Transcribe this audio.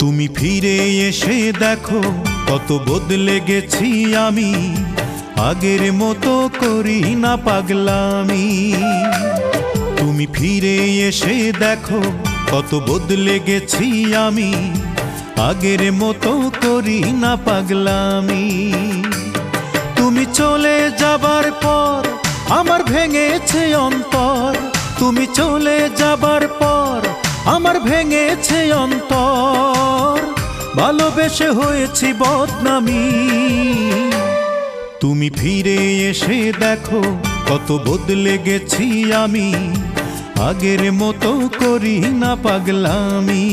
তুমি ফিরে এসে দেখো কত বদলে গেছি আমি, আগের মতো করি না পাগলামি। তুমি ফিরে এসে দেখো কত বদলে গেছি আমি, আগের মতো করি না পাগলামি। তুমি চলে যাবার পর আমার ভেঙেছে অন্তর, তুমি চলে যাবার পর আমার ভেঙেছে অন্তর, ভালোবেসে হয়েছি বদনামি। তুমি ফিরে এসে দেখো কত বদলে গেছি আমি, আগের মতো করি না পাগলামি।